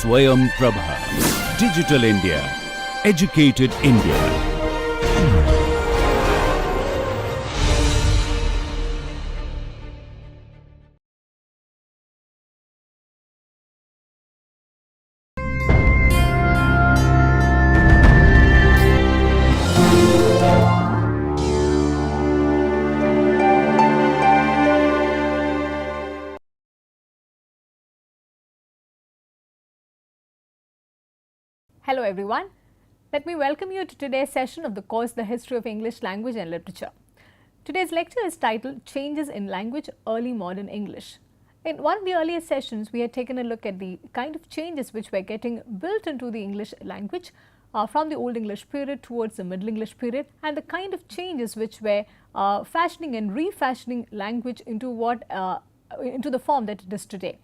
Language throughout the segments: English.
Swayam Prabha. Digital India. Educated India. Hello everyone. Let me welcome you to today's session of the course The History of English Language and Literature. Today's lecture is titled Changes in Language, Early Modern English. In one of the earlier sessions, we had taken a look at the kind of changes which were getting built into the English language from the Old English period towards the Middle English period, and the kind of changes which were fashioning and refashioning language into into the form that it is today.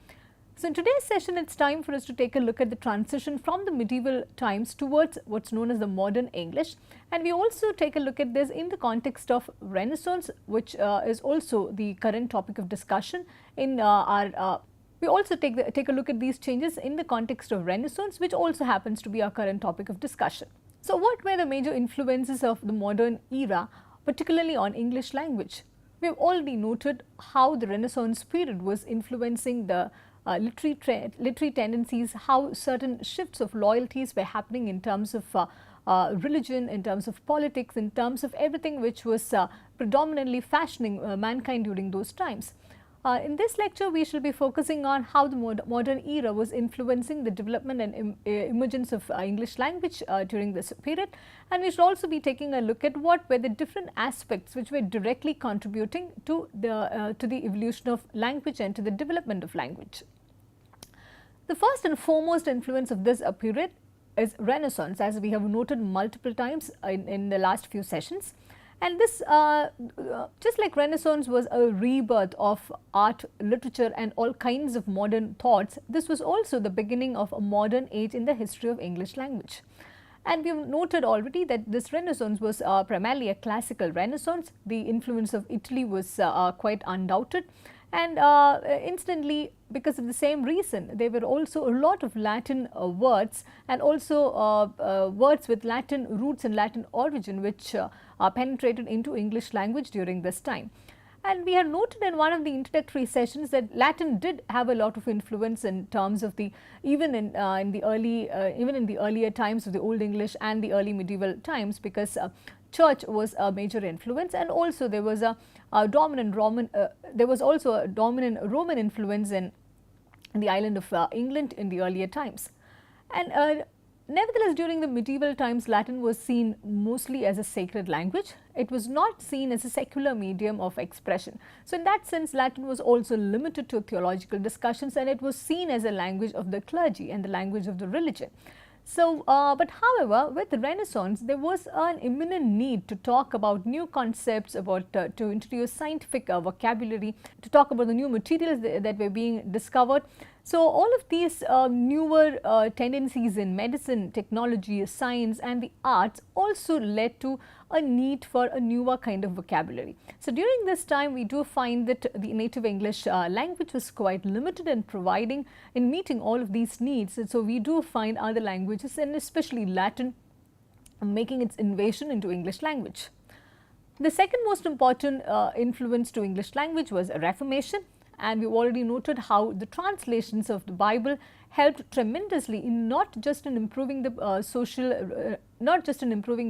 So, in today's session, it is time for us to take a look at the transition from the medieval times towards what is known as the modern English, and we also take a look at this in the context of Renaissance, which is also the current topic of discussion in we also take a look at these changes in the context of Renaissance, which also happens to be our current topic of discussion. So, what were the major influences of the modern era, particularly on English language? We have already noted how the Renaissance period was influencing the literary tendencies, how certain shifts of loyalties were happening in terms of religion, in terms of politics, in terms of everything which was predominantly fashioning mankind during those times. In this lecture, we shall be focusing on how the modern era was influencing the development and emergence of English language during this period, and we should also be taking a look at what were the different aspects which were directly contributing to the evolution of language and to the development of language. The first and foremost influence of this period is Renaissance, as we have noted multiple times in the last few sessions. And this, just like Renaissance was a rebirth of art, literature and all kinds of modern thoughts, this was also the beginning of a modern age in the history of English language. And we have noted already that this Renaissance was primarily a classical Renaissance. The influence of Italy was quite undoubted. And instantly, because of the same reason, there were also a lot of Latin words and also words with Latin roots and Latin origin which penetrated into English language during this time. And we had noted in one of the introductory sessions that Latin did have a lot of influence in terms of the even in the earlier times of the Old English and the early medieval times, because church was a major influence, and also there was dominant Roman influence in the island of England in the earlier times. And nevertheless, during the medieval times, Latin was seen mostly as a sacred language. It was not seen as a secular medium of expression. So, in that sense, Latin was also limited to theological discussions, and it was seen as a language of the clergy and the language of the religion. So, but however, with the Renaissance, there was an imminent need to talk about new concepts, about to introduce scientific vocabulary, to talk about the new materials that were being discovered. So, all of these newer tendencies in medicine, technology, science and the arts also led to a need for a newer kind of vocabulary. So, during this time, we do find that the native English language was quite limited in meeting all of these needs. And so, we do find other languages, and especially Latin, making its invasion into English language. The second most important influence to English language was a Reformation. And we have already noted how the translations of the Bible helped tremendously in not just in improving the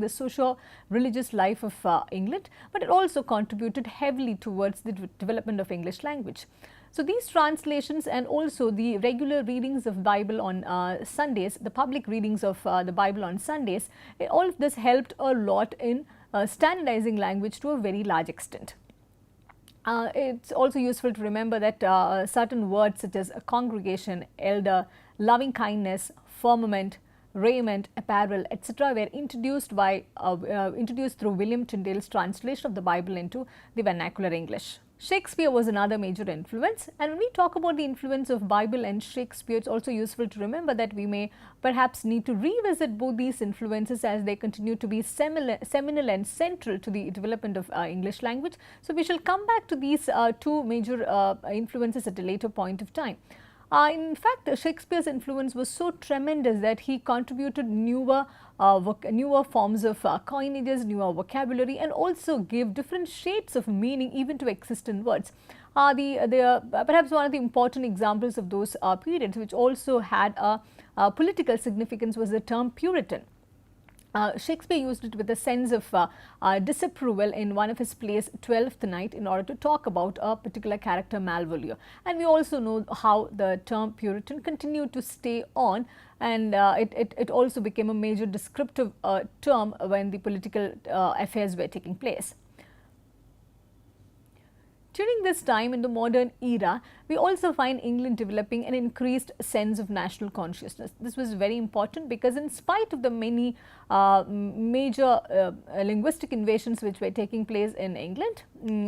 socio-religious life of England, but it also contributed heavily towards the development of English language. So, these translations and also the regular readings of Bible on Sundays, the public readings of the Bible on Sundays, all of this helped a lot in standardizing language to a very large extent. It's also useful to remember that certain words such as congregation, elder, loving kindness, firmament, raiment, apparel, etc. were introduced through William Tyndale's translation of the Bible into the vernacular English. Shakespeare was another major influence, and when we talk about the influence of Bible and Shakespeare, it's also useful to remember that we may perhaps need to revisit both these influences as they continue to be seminal and central to the development of English language. So, we shall come back to these two major influences at a later point of time. In fact, Shakespeare's influence was so tremendous that he contributed newer forms of coinages, newer vocabulary, and also gave different shades of meaning even to existing words. Perhaps one of the important examples of those periods, which also had a political significance, was the term Puritan. Shakespeare used it with a sense of disapproval in one of his plays, Twelfth Night, in order to talk about a particular character, Malvolio. And we also know how the term Puritan continued to stay on, and it also became a major descriptive term when the political affairs were taking place. During this time in the modern era, we also find England developing an increased sense of national consciousness. This was very important because in spite of the many major linguistic invasions which were taking place in England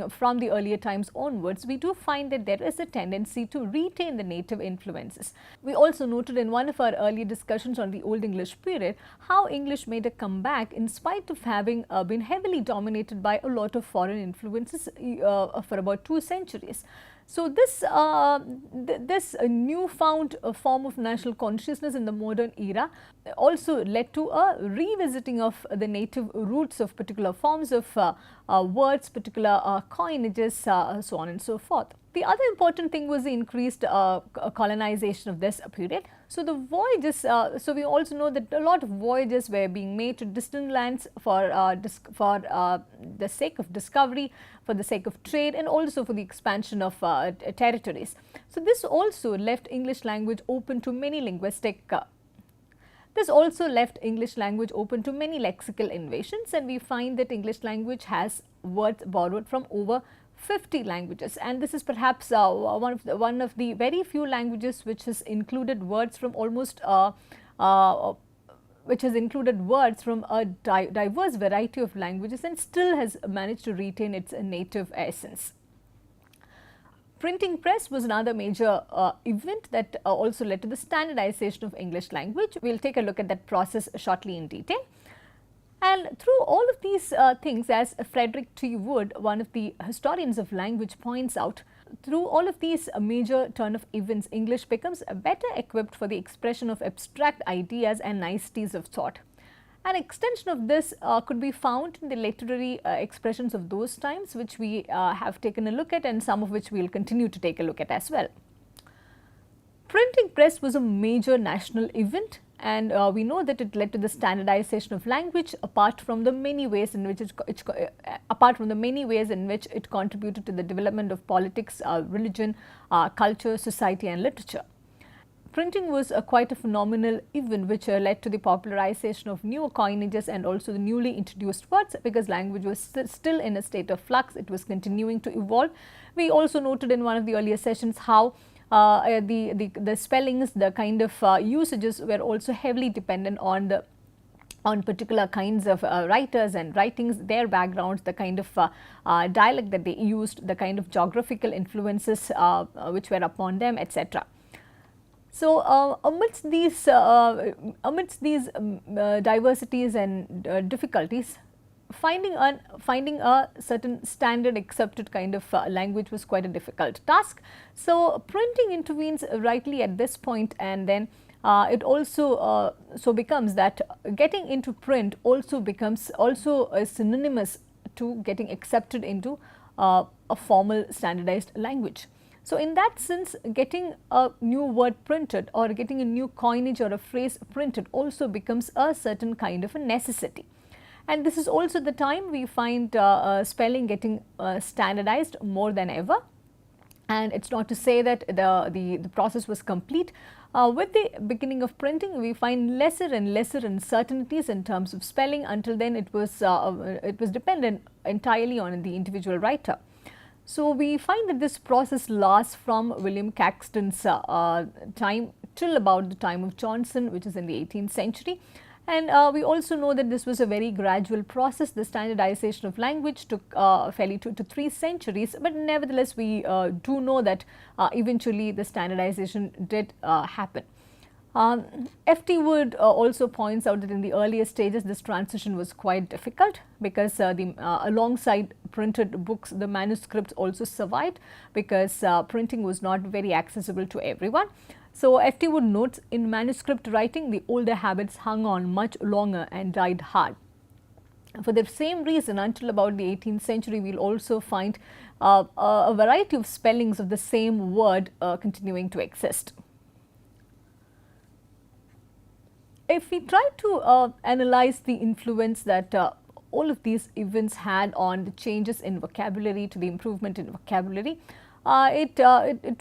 from the earlier times onwards, we do find that there is a tendency to retain the native influences. We also noted in one of our earlier discussions on the Old English period how English made a comeback in spite of having been heavily dominated by a lot of foreign influences for about 2 centuries. So, this newfound form of national consciousness in the modern era also led to a revisiting of the native roots of particular forms of words, particular coinages, so on and so forth. The other important thing was the increased colonization of this period. So, the voyages, so we also know that a lot of voyages were being made to distant lands for the sake of discovery, for the sake of trade, and also for the expansion of territories. So, this also left English language open to many lexical innovations, and we find that English language has words borrowed from over 50 languages, and this is perhaps one of the very few languages which has included words from almost which has included words from a diverse variety of languages and still has managed to retain its native essence. Printing press was another major event that also led to the standardization of English language. We will take a look at that process shortly in detail. And through all of these things, as Frederick T. Wood, one of the historians of language, points out, through all of these major turn of events, English becomes better equipped for the expression of abstract ideas and niceties of thought. An extension of this could be found in the literary expressions of those times, which we have taken a look at, and some of which we will continue to take a look at as well. Printing press was a major national event, and we know that it led to the standardization of language apart from the many ways in which it contributed to the development of politics, religion, culture, society and literature. Printing was quite a phenomenal event which led to the popularization of new coinages and also the newly introduced words, because language was still in a state of flux. It was continuing to evolve. We also noted in one of the earlier sessions how the spellings, the kind of usages were also heavily dependent on particular kinds of writers and writings, their backgrounds, the kind of dialect that they used, the kind of geographical influences which were upon them, etc. So, amidst these diversities and difficulties, finding a certain standard accepted kind of language was quite a difficult task. So, printing intervenes rightly at this point, and then it also so becomes that getting into print also becomes synonymous to getting accepted into a formal standardized language. So, in that sense, getting a new word printed or getting a new coinage or a phrase printed also becomes a certain kind of a necessity. And this is also the time we find spelling getting standardized more than ever. And it is not to say that the process was complete. With the beginning of printing, we find lesser and lesser uncertainties in terms of spelling. Until then, it was dependent entirely on the individual writer. So, we find that this process lasts from William Caxton's time till about the time of Johnson, which is in the 18th century. And we also know that this was a very gradual process. The standardization of language took fairly 2 to 3 centuries, but nevertheless we do know that eventually the standardization did happen. FT Wood also points out that in the earlier stages this transition was quite difficult because alongside printed books the manuscripts also survived because printing was not very accessible to everyone. So, FT Wood notes in manuscript writing the older habits hung on much longer and died hard. For the same reason, until about the 18th century, we will also find a variety of spellings of the same word continuing to exist. If we try to analyze the influence that all of these events had on the changes in vocabulary to the improvement in vocabulary, it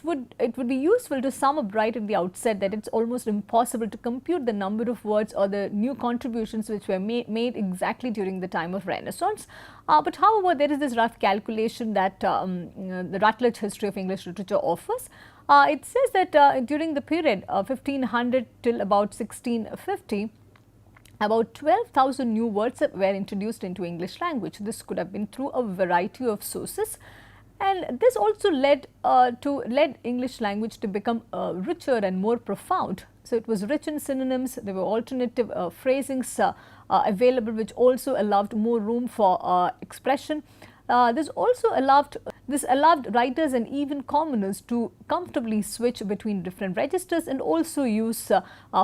would be useful to sum up right at the outset that it's almost impossible to compute the number of words or the new contributions which were made exactly during the time of Renaissance. But however, there is this rough calculation that the Rutledge History of English Literature offers. It says that during the period 1500 till about 1650, about 12,000 new words were introduced into English language. This could have been through a variety of sources. And this also led English language to become richer and more profound. So, it was rich in synonyms, there were alternative phrasings available which also allowed more room for expression. This allowed writers and even commoners to comfortably switch between different registers and also use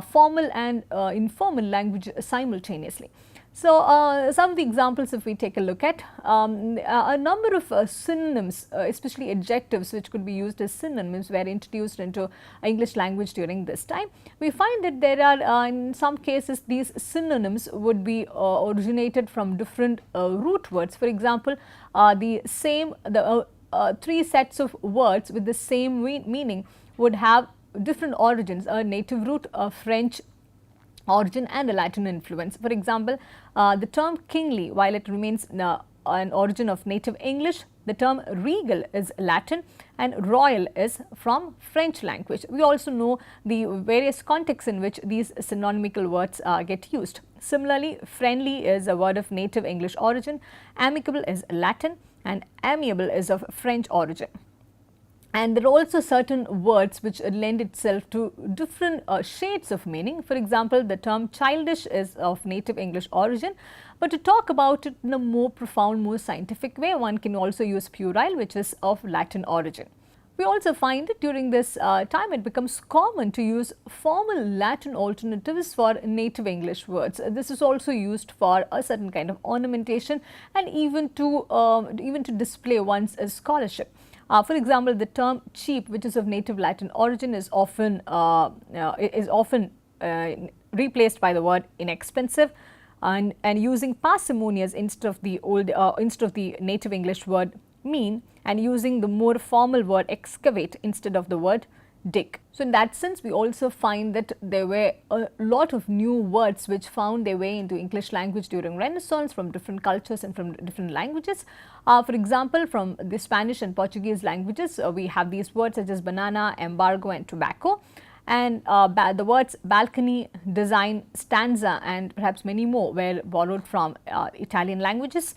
formal and informal language simultaneously. So, some of the examples if we take a look at a number of synonyms, especially adjectives which could be used as synonyms were introduced into English language during this time. We find that there are in some cases these synonyms would be originated from different root words. For example, three sets of words with the same meaning would have different origins, a native root, a French origin and a Latin influence. For example, the term kingly, while it remains an origin of native English, the term regal is Latin and royal is from French language. We also know the various contexts in which these synonymical words get used. Similarly, friendly is a word of native English origin, amicable is Latin and amiable is of French origin. And there are also certain words which lend itself to different shades of meaning. For example, the term childish is of native English origin, but to talk about it in a more profound, more scientific way, one can also use puerile, which is of Latin origin. We also find that during this time it becomes common to use formal Latin alternatives for native English words. This is also used for a certain kind of ornamentation and even to display one's scholarship. For example, the term cheap, which is of native Latin origin, is often replaced by the word inexpensive, and using parsimonious instead of the native English word mean, and using the more formal word excavate instead of the word dig. So, in that sense, we also find that there were a lot of new words which found their way into English language during Renaissance from different cultures and from different languages. For example, from the Spanish and Portuguese languages, we have these words such as banana, embargo and tobacco. And the words balcony, design, stanza and perhaps many more were borrowed from Italian languages.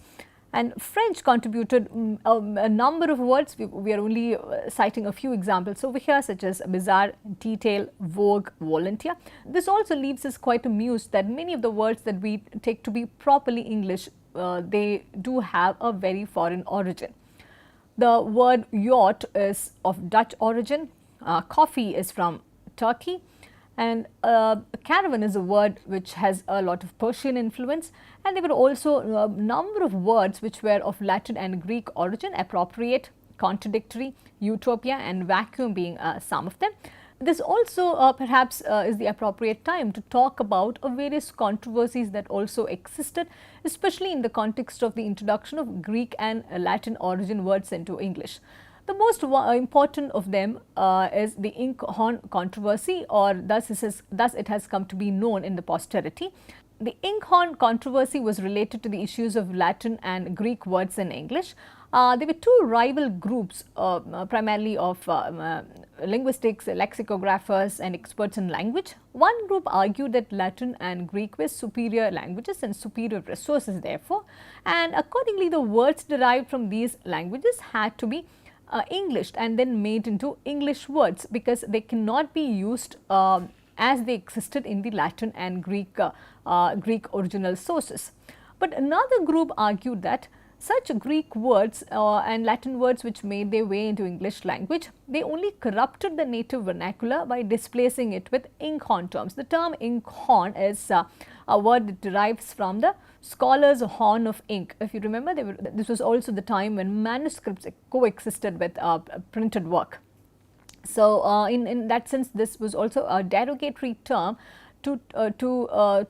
And French contributed a number of words. We are only citing a few examples over here, such as bizarre, detail, vogue, volunteer. This also leaves us quite amused that many of the words that we take to be properly English, they do have a very foreign origin. The word yacht is of Dutch origin, coffee is from Turkey, and caravan is a word which has a lot of Persian influence, and there were also a number of words which were of Latin and Greek origin, appropriate, contradictory, utopia and vacuum being some of them. This also perhaps is the appropriate time to talk about various controversies that also existed, especially in the context of the introduction of Greek and Latin origin words into English. The most important of them is the inkhorn controversy, or thus it has come to be known in the posterity. The inkhorn controversy was related to the issues of Latin and Greek words in English. There were two rival groups, primarily of linguistics, lexicographers and experts in language. One group argued that Latin and Greek were superior languages and superior resources therefore, and accordingly the words derived from these languages had to be Englished and then made into English words, because they cannot be used as they existed in the Latin and Greek original sources. But another group argued that such Greek words and Latin words which made their way into English language, they only corrupted the native vernacular by displacing it with inkhorn terms. The term inkhorn is a word that derives from the scholar's horn of ink. If you remember, this was also the time when manuscripts coexisted with printed work. So, in that sense, this was also a derogatory term to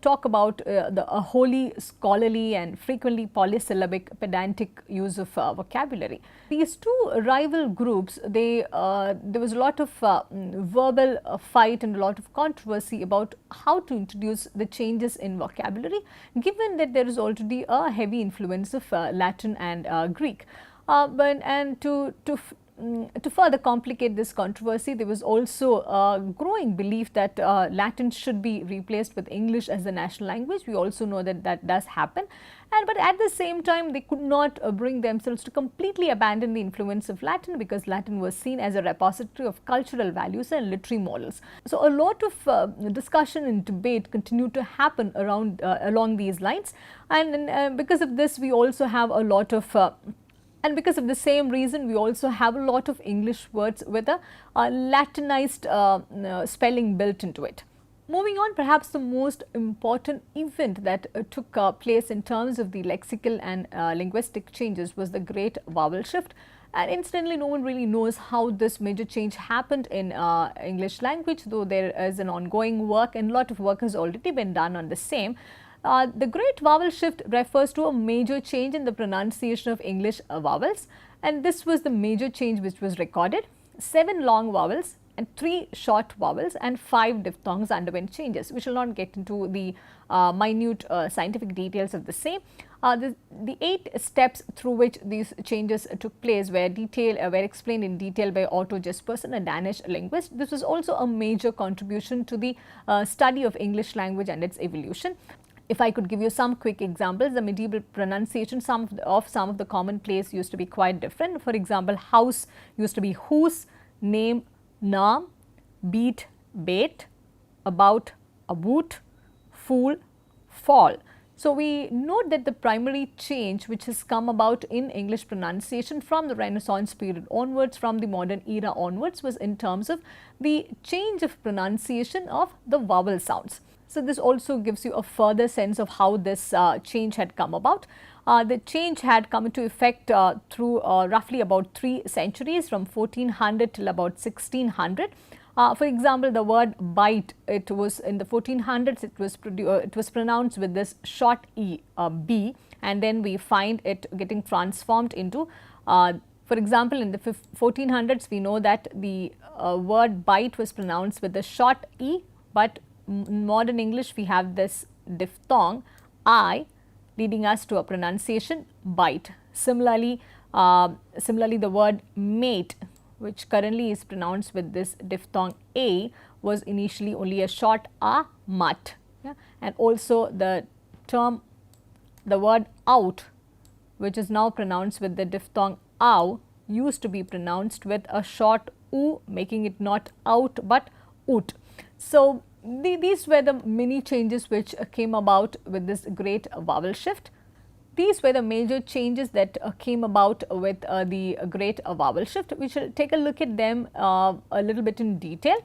talk about a wholly scholarly and frequently polysyllabic pedantic use of vocabulary. These two rival groups, there was a lot of verbal fight and a lot of controversy about how to introduce the changes in vocabulary, given that there is already a heavy influence of Latin and Greek. To further complicate this controversy, there was also a growing belief that Latin should be replaced with English as the national language. We also know that that does happen, but at the same time they could not bring themselves to completely abandon the influence of Latin, because Latin was seen as a repository of cultural values and literary models. So, a lot of discussion and debate continued to happen around along these lines, and because of this we also have a lot of and because of the same reason, we also have a lot of English words with a Latinized spelling built into it. Moving on, perhaps the most important event that took place in terms of the lexical and linguistic changes was the Great Vowel Shift. And incidentally, no one really knows how this major change happened in English language, though there is an ongoing work and a lot of work has already been done on the same. The Great Vowel Shift refers to a major change in the pronunciation of English vowels, and this was the major change which was recorded. 7 long vowels and 3 short vowels and 5 diphthongs underwent changes. We shall not get into the minute scientific details of the same. The 8 steps through which these changes took place were explained in detail by Otto Jespersen, a Danish linguist. This was also a major contribution to the study of English language and its evolution. If I could give you some quick examples, the medieval pronunciation of some of the commonplace used to be quite different. For example, house used to be hoose, name, naam, beat, bait, about, aboot, fool, fall. So, we note that the primary change which has come about in English pronunciation from the Renaissance period onwards, from the modern era onwards, was in terms of the change of pronunciation of the vowel sounds. So, this also gives you a further sense of how this change had come about. The change had come into effect through roughly about 3 centuries, from 1400 till about 1600. For example, the word bite, it was in the 1400s, it was pronounced with this short e, b, and then we find it getting transformed into, for example, in the 1400s, we know that the word bite was pronounced with the short e, but in modern English we have this diphthong I, leading us to a pronunciation bite. Similarly, the word mate, which currently is pronounced with this diphthong a, was initially only a short a, mat. Yeah? And also the word out, which is now pronounced with the diphthong ow, used to be pronounced with a short u, making it not out but ut. So, these were the many changes which came about with this great vowel shift. These were the major changes that came about with the great vowel shift. We shall take a look at them a little bit in detail.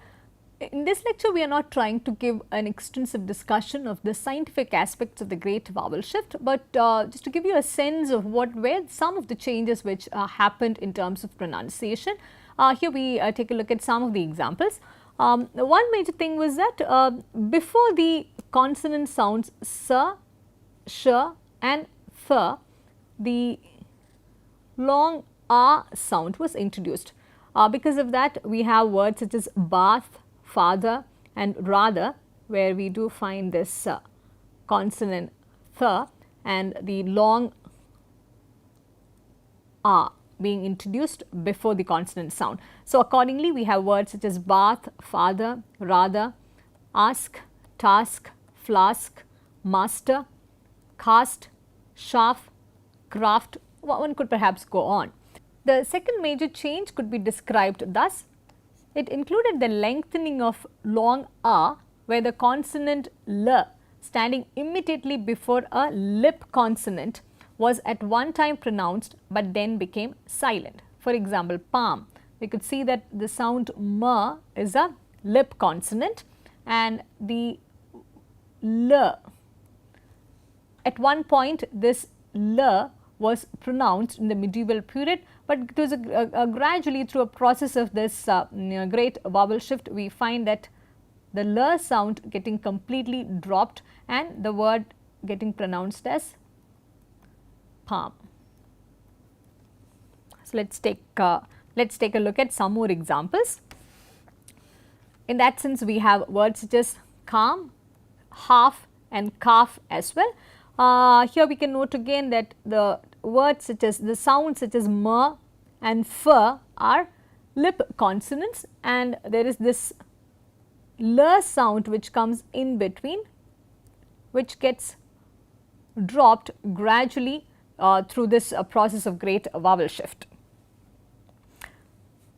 In this lecture, we are not trying to give an extensive discussion of the scientific aspects of the great vowel shift, but just to give you a sense of what were some of the changes which happened in terms of pronunciation. Here we take a look at some of the examples. One major thing was that before the consonant sounds s, sh and th, the long a sound was introduced. Because of that, we have words such as bath, father and rather, where we do find this consonant th and the long a being introduced before the consonant sound. So, accordingly, we have words such as bath, father, rather, ask, task, flask, master, cast, shaft, craft. One could perhaps go on. The second major change could be described thus: it included the lengthening of long a where the consonant L standing immediately before a lip consonant was at one time pronounced but then became silent. For example, palm, we could see that the sound M is a lip consonant and the L, at one point this L was pronounced in the medieval period, but it was gradually through a process of this great vowel shift, we find that the L sound getting completely dropped and the word getting pronounced as palm. So, let us take a look at some more examples. In that sense, we have words such as calm, half and calf as well. Here we can note again that the words such as the sounds such as m and f are lip consonants, and there is this L sound which comes in between, which gets dropped gradually through this process of great vowel shift.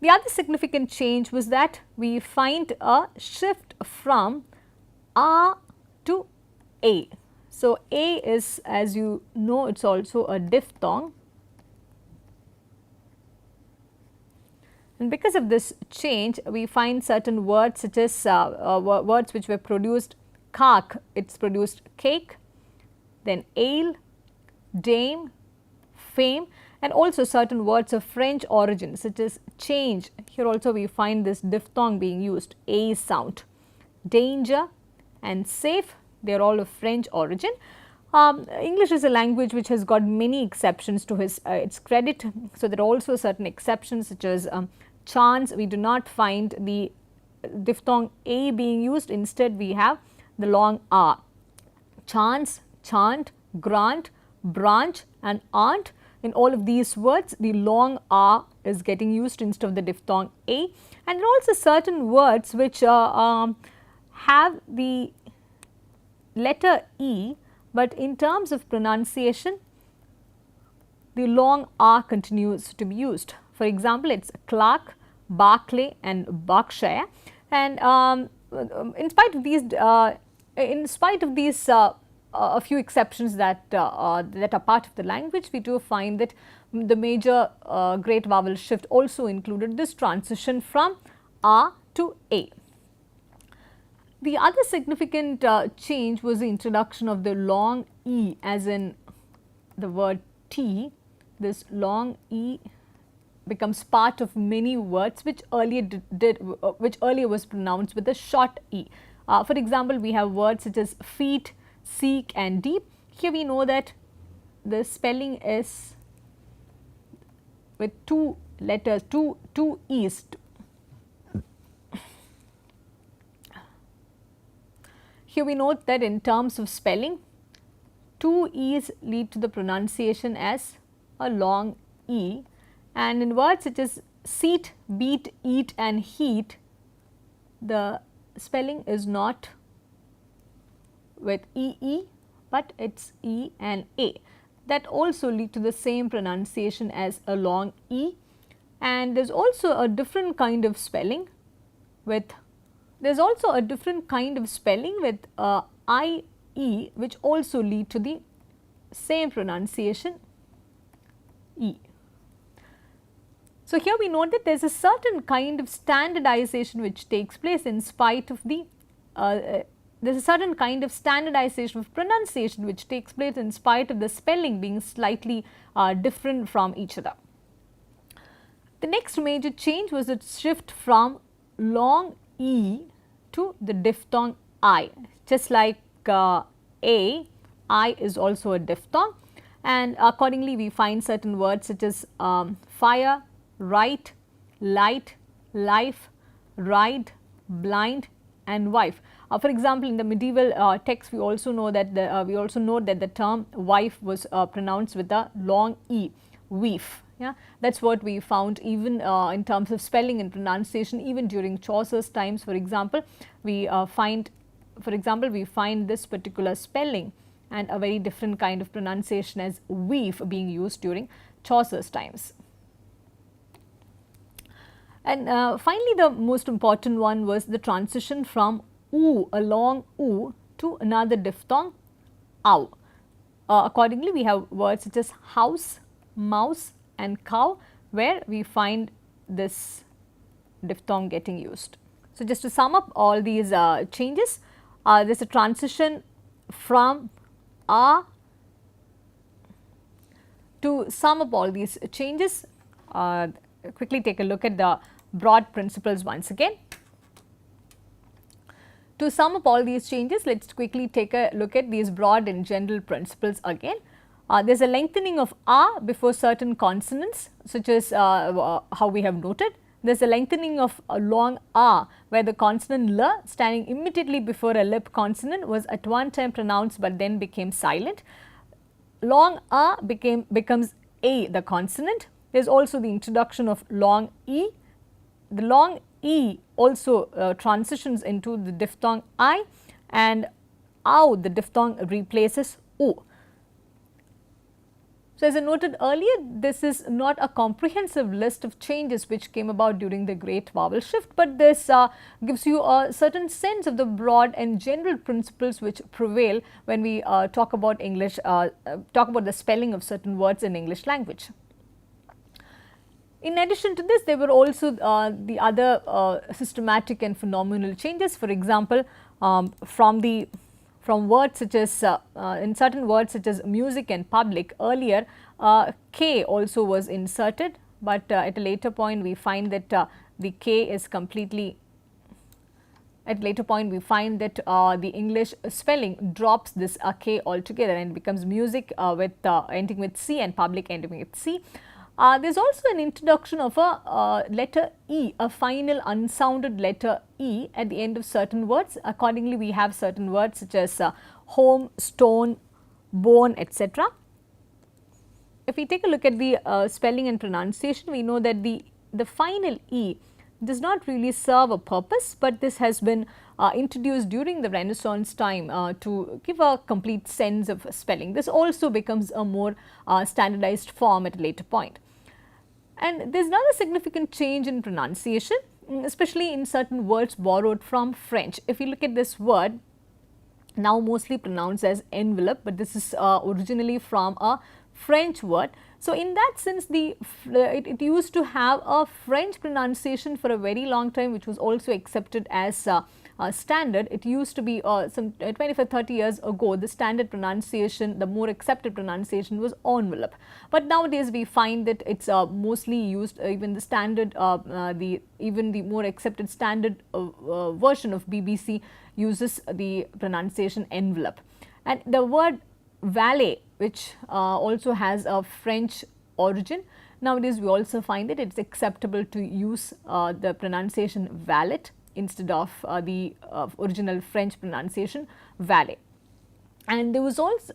The other significant change was that we find a shift from A to A. So, A is, as you know, it is also a diphthong, and because of this change we find certain words such as words which were produced kak, it is produced cake, then ale, dame, fame, and also certain words of French origin such as change. Here also we find this diphthong being used, A sound. Danger and safe, they are all of French origin. English is a language which has got many exceptions to its credit. So, there are also certain exceptions such as chance, we do not find the diphthong A being used, instead we have the long A. Chance, chant, grant, branch and aunt, in all of these words the long A is getting used instead of the diphthong A, and there are also certain words which have the letter E, but in terms of pronunciation the long A continues to be used. For example, it is Clark, Barclay and Berkshire, and in spite of these a few exceptions that are part of the language, we do find that the major great vowel shift also included this transition from A to A. The other significant change was the introduction of the long E, as in the word tea. This long E becomes part of many words which earlier was pronounced with a short E. For example, we have words such as feet, seek and deep. Here we know that the spelling is with two letters, two E's. Here we note that in terms of spelling, two E's lead to the pronunciation as a long E, and in words such as seat, beat, eat and heat, the spelling is not with EE, but it is E and A, that also lead to the same pronunciation as a long E. And there is also a different kind of spelling with IE, which also lead to the same pronunciation E. So, here we note that there is a certain kind of standardization which takes place in spite of the there is a certain kind of standardization of pronunciation which takes place in spite of the spelling being slightly different from each other. The next major change was its shift from long E to the diphthong I. Just like A, I is also a diphthong, and accordingly we find certain words such as fire, right, light, life, ride, blind and wife. For example, in the medieval text we also know that the term wife was pronounced with a long E, weef. Yeah, that is what we found even in terms of spelling and pronunciation, even during Chaucer's times. For example, we find this particular spelling and a very different kind of pronunciation as weef being used during Chaucer's times. And finally, the most important one was the transition from oo, a long oo, to another diphthong ow. Accordingly, we have words such as house, mouse and cow, where we find this diphthong getting used. So, just to sum up all these changes, there is a transition from to sum up all these changes. Quickly take a look at the broad principles once again. To sum up all these changes, let us quickly take a look at these broad and general principles again. There is a lengthening of before certain consonants, such as how we have noted. There is a lengthening of a long where the consonant l standing immediately before a lip consonant was at one time pronounced but then became silent. Long becomes a the consonant. There is also the introduction of long e. The long e also transitions into the diphthong I, and ow, the diphthong replaces o. So, as I noted earlier, this is not a comprehensive list of changes which came about during the great vowel shift, but this gives you a certain sense of the broad and general principles which prevail when we talk about English, talk about the spelling of certain words in English language. In addition to this, there were also the other systematic and phenomenal changes. For example, from words such as in certain words such as music and public, earlier K also was inserted, but at a later point we find that the K is completely, at a later point we find that the English spelling drops this K altogether and becomes music with ending with C and public ending with C. There is also an introduction of a letter E, a final unsounded letter E at the end of certain words. Accordingly, we have certain words such as home, stone, bone, etc. If we take a look at the spelling and pronunciation, we know that the final E does not really serve a purpose, but this has been introduced during the Renaissance time to give a complete sense of spelling. This also becomes a more standardized form at a later point. And there is another significant change in pronunciation, especially in certain words borrowed from French. If you look at this word, now mostly pronounced as envelope, but this is originally from a French word. So, in that sense, it used to have a French pronunciation for a very long time, which was also accepted as standard. It used to be some 25-30 years ago, the standard pronunciation, the more accepted pronunciation was envelope. But nowadays we find that it is mostly used, even the standard, even the more accepted standard version of BBC uses the pronunciation envelope. And the word valet, which also has a French origin, nowadays we also find that it is acceptable to use the pronunciation valet instead of the original French pronunciation valet. And there was also,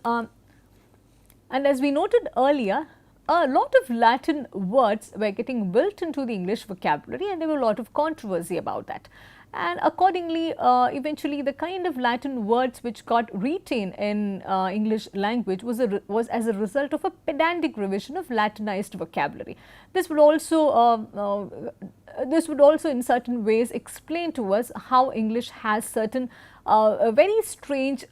and as we noted earlier, a lot of Latin words were getting built into the English vocabulary, and there were a lot of controversy about that. And accordingly, eventually the kind of Latin words which got retained in English language was as a result of a pedantic revision of Latinized vocabulary. This would also in certain ways explain to us how English has certain very strange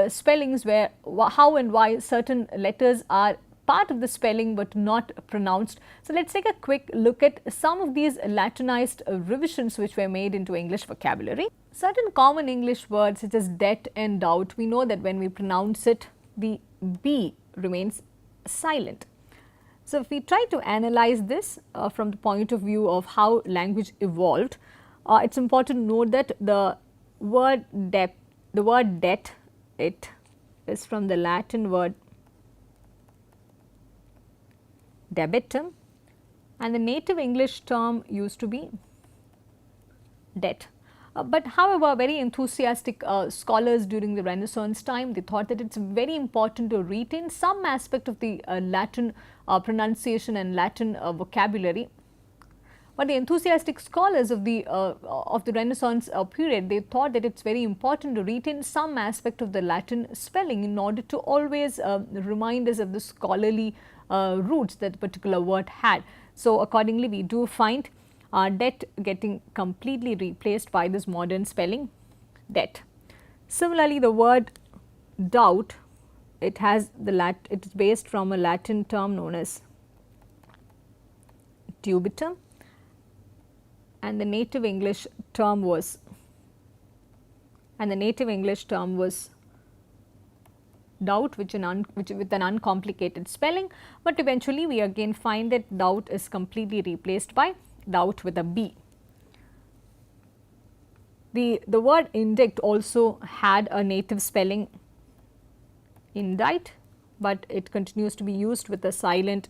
spellings, where how and why certain letters are part of the spelling but not pronounced. So, let us take a quick look at some of these Latinized revisions which were made into English vocabulary. Certain common English words such as debt and doubt, we know that when we pronounce it, the B remains silent. So, if we try to analyze this from the point of view of how language evolved, it is important to note that the word debt, it is from the Latin word debitum, and the native English term used to be debt. But however, very enthusiastic scholars during the Renaissance time, they thought that it is very important to retain some aspect of the Latin pronunciation and Latin vocabulary. But the enthusiastic scholars of the Renaissance period, they thought that it is very important to retain some aspect of the Latin spelling in order to always remind us of the scholarly roots that the particular word had. So, accordingly, we do find debt getting completely replaced by this modern spelling det. Similarly, the word doubt, it has it is based from a Latin term known as tubitum, and the native English term was doubt, which with an uncomplicated spelling, but eventually we again find that doubt is completely replaced by doubt with a B. The word indict also had a native spelling indite, but it continues to be used with a silent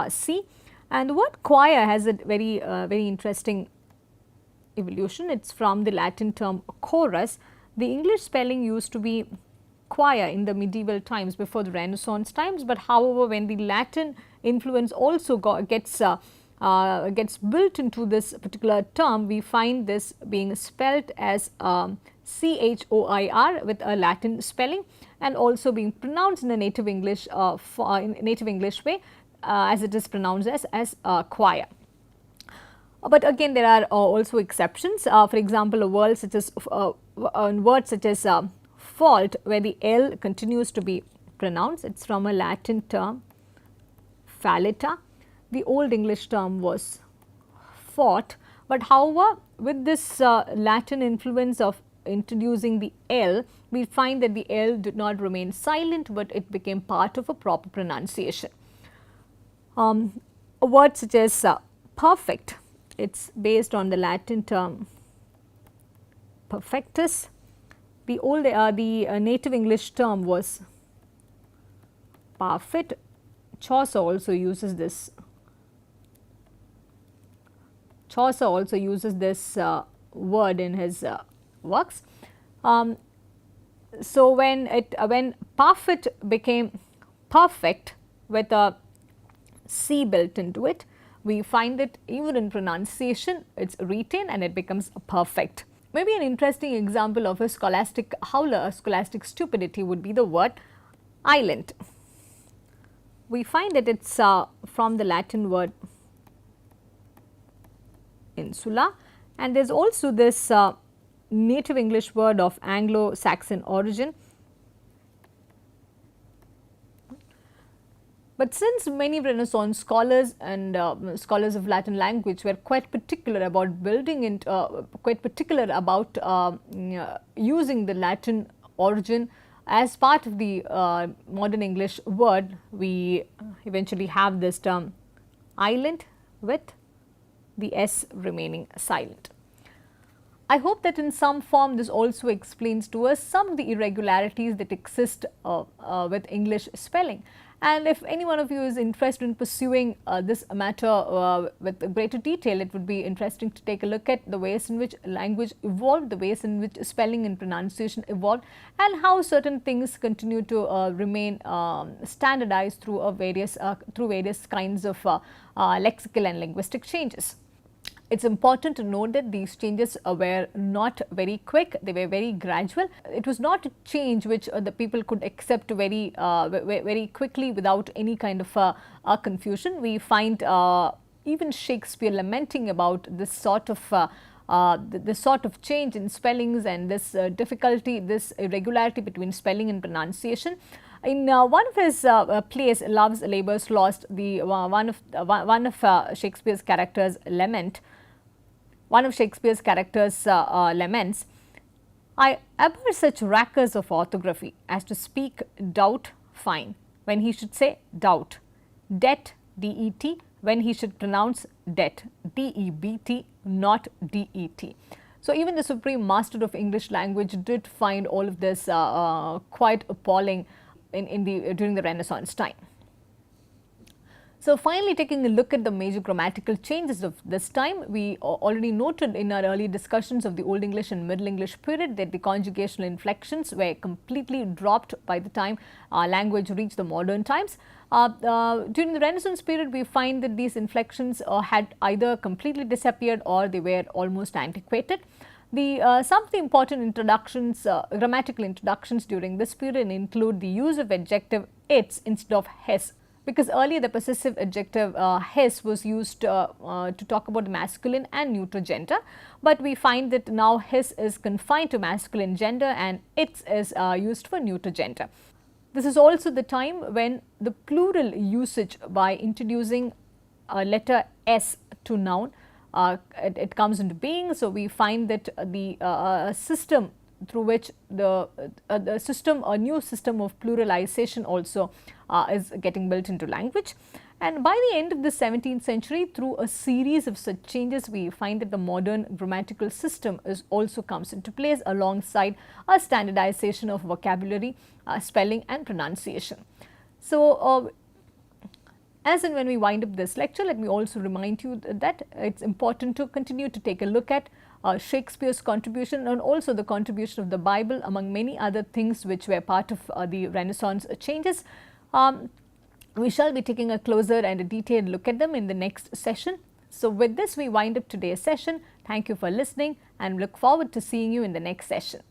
C. And the word choir has a very interesting evolution. It is from the Latin term chorus. The English spelling used to be choir in the medieval times before the Renaissance times, but however, when the Latin influence also gets built into this particular term, we find this being spelt as choir with a Latin spelling, and also being pronounced in a native English way as it is pronounced as choir. But again, there are also exceptions. For example, a word such as fault, where the L continues to be pronounced. It is from a Latin term fallita. The Old English term was fought, but however, with this Latin influence of introducing the L, we find that the L did not remain silent, but it became part of a proper pronunciation. A word such as perfect, it is based on the Latin term perfectus. The native English term was parfit. Chaucer also uses this. Word in his works. So when parfit became perfect with a C built into it, we find that even in pronunciation it is retained and it becomes perfect. Maybe an interesting example of a scholastic howler, a scholastic stupidity, would be the word island. We find that it is from the Latin word insula, and there is also this native English word of Anglo-Saxon origin. But since many Renaissance scholars and scholars of Latin language were quite particular about using the Latin origin as part of the modern English word, we eventually have this term island with the S remaining silent. I hope that in some form this also explains to us some of the irregularities that exist with English spelling. And if any one of you is interested in pursuing this matter with greater detail, it would be interesting to take a look at the ways in which language evolved, the ways in which spelling and pronunciation evolved, and how certain things continue to remain standardized through various kinds of lexical and linguistic changes. It is important to note that these changes were not very quick, they were very gradual. It was not a change which the people could accept very quickly without any kind of confusion. We find even Shakespeare lamenting about this sort of change in spellings and this difficulty, this irregularity between spelling and pronunciation. In one of his plays, Love's Labour's Lost, one of Shakespeare's characters laments, I abhor such rackers of orthography as to speak doubt fine when he should say doubt, det, det, when he should pronounce det, debt, not det. So, even the supreme master of English language did find all of this quite appalling during the Renaissance time. So, finally taking a look at the major grammatical changes of this time, we already noted in our early discussions of the Old English and Middle English period that the conjugational inflections were completely dropped by the time language reached the modern times. During the Renaissance period, we find that these inflections had either completely disappeared or they were almost antiquated. Some of the important introductions, grammatical introductions during this period include the use of adjective its instead of his because earlier the possessive adjective his was used to talk about the masculine and neuter gender, but we find that now his is confined to masculine gender and its is used for neuter gender. This is also the time when the plural usage, by introducing a letter S to noun, it comes into being. So, we find that the system through which the system, a new system of pluralization also is getting built into language. And by the end of the 17th century, through a series of such changes, we find that the modern grammatical system is also comes into place alongside a standardization of vocabulary, spelling and pronunciation. So, as and when we wind up this lecture, let me also remind you that it is important to continue to take a look at Shakespeare's contribution and also the contribution of the Bible, among many other things which were part of the Renaissance changes. We shall be taking a closer and a detailed look at them in the next session. So, with this we wind up today's session. Thank you for listening and look forward to seeing you in the next session.